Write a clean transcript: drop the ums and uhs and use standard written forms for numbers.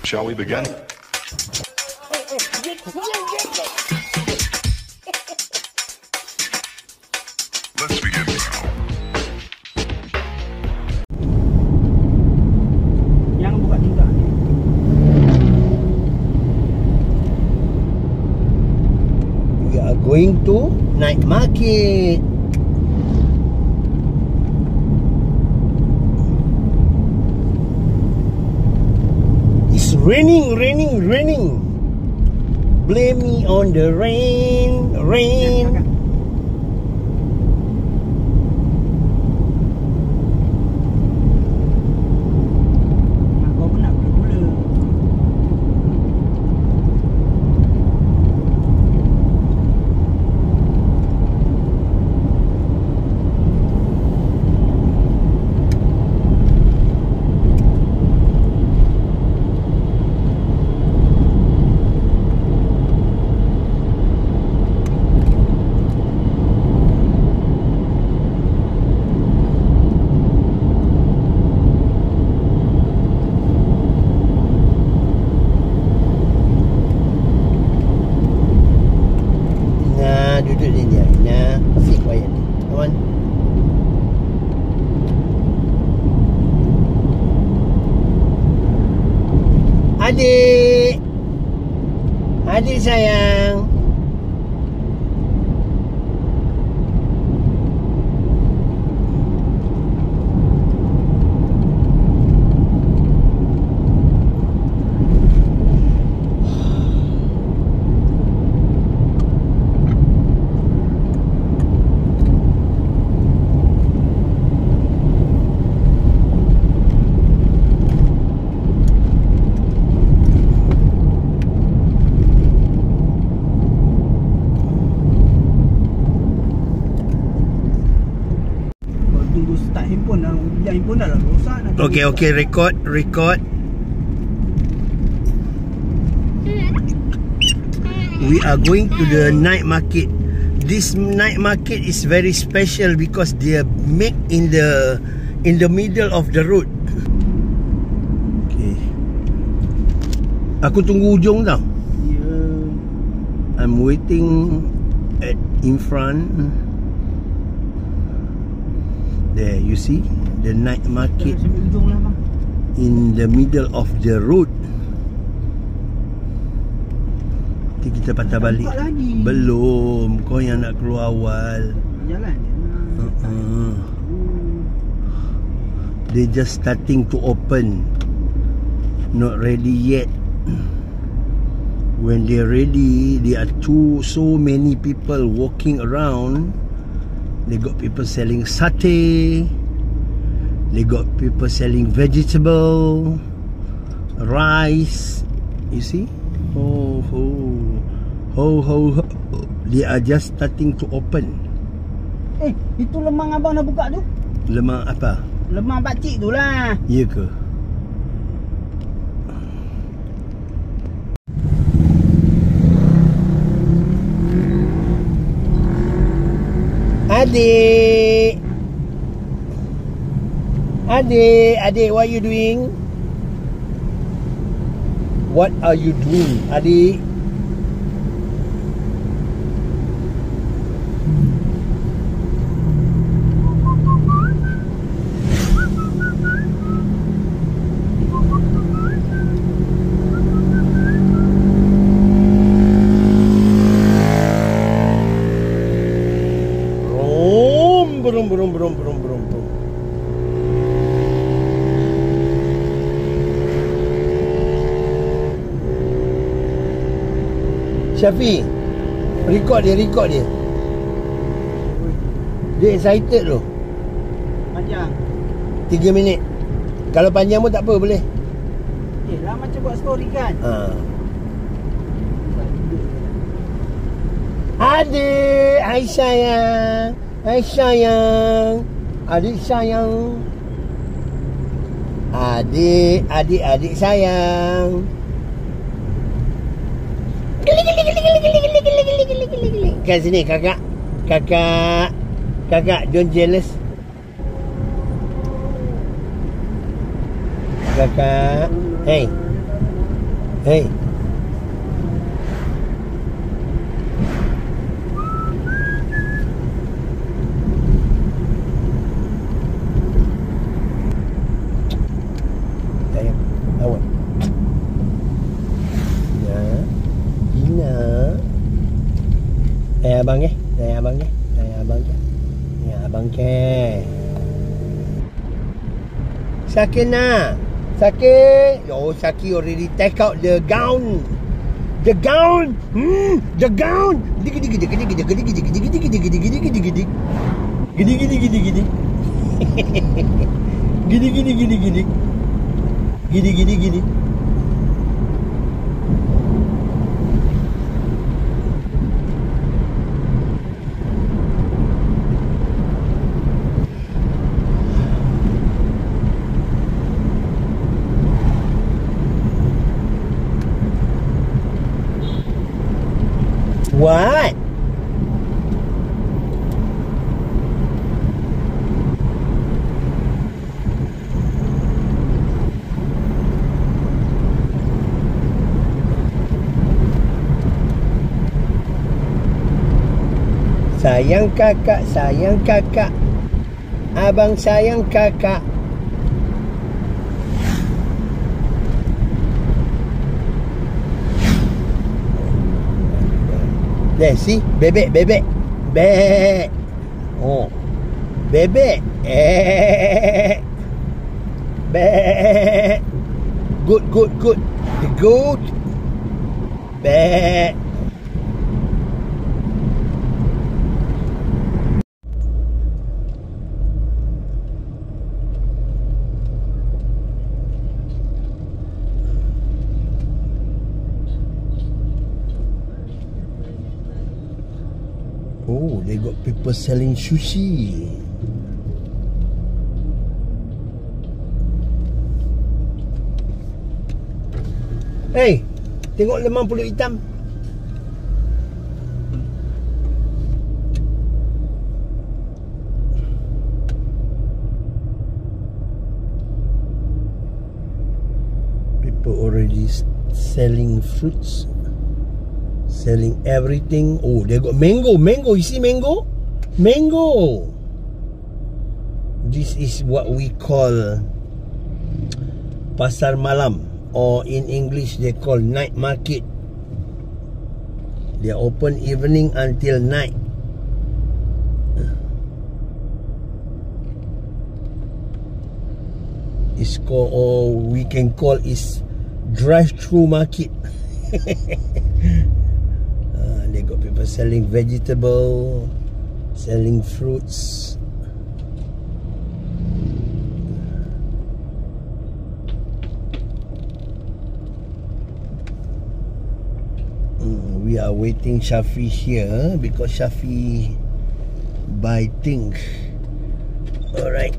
Shall we begin? Let's begin now. Yang buka juga ni. We are going to night market. It's raining. Blame me on the rain. Kau pun nak gula-gula. Duduk ni dia. Ina, sit quiet ni. Come on. Adik sayang. Tunggu start handphone dah. Biar handphone dah rosak nak. Okay, record. We are going to the night market. This night market is very special because they are made in the middle of the road. Okay. Aku tunggu ujung tau. Ya. I'm waiting in front. There, you see the night market Sampai ujung lah bang. in the middle of the road. Nanti kita patah balik. Nampak lagi. Belum. Kau yang nak keluar awal. Jalan je. They just starting to open. Not ready yet. When they're ready, there are so many people walking around. They got people selling satay. They got people selling vegetable, rice. You see? Ho. They are just starting to open. Itu lemang abang dah buka tu. Lemang apa? Lemang pakcik tu lah. Ya ke? Adik, what are you doing? What are you doing, adik? Brum. Syafi, record dia. Dia excited tu. Panjang. 3 minit. Kalau panjang pun tak apa, boleh. Lah macam buat story kan. Adik, hai sayang. Adik sayang. Adik sayang. Kat sini kakak. Kakak, don't jealous. Kakak. Hey. Hey. Sayang, awak. Ina. Abang ke? Abang ke? Abang ke? Abang ke? Sakina. Saki. Oh, Saki already take out the gown. The gown. The gown. Gidi gidi gidi gidi gidi gidi gidi gidi gidi gidi gidi gidi gidi. Gidi gidi gidi gidi. Gidi gidi gidi gidi. Gidi gidi gidi. What? Sayang kakak, sayang kakak. Abang sayang kakak. There, see? Bebek, bebek. Bebek. Oh. Bebek. Bebek. Good, good, good. The goat. Bebek. Oh, they got people selling sushi. Hey, tengok lemang pulut hitam. People already selling fruits. Selling everything. Oh, they got mango. Mango. You see mango? Mango. This is what we call pasar malam, or in English they call night market. They are open evening until night. It's called, or we can call is drive-through market. They got people selling vegetable, selling fruits. We are waiting Shafi here because Shafi buy things. Alright.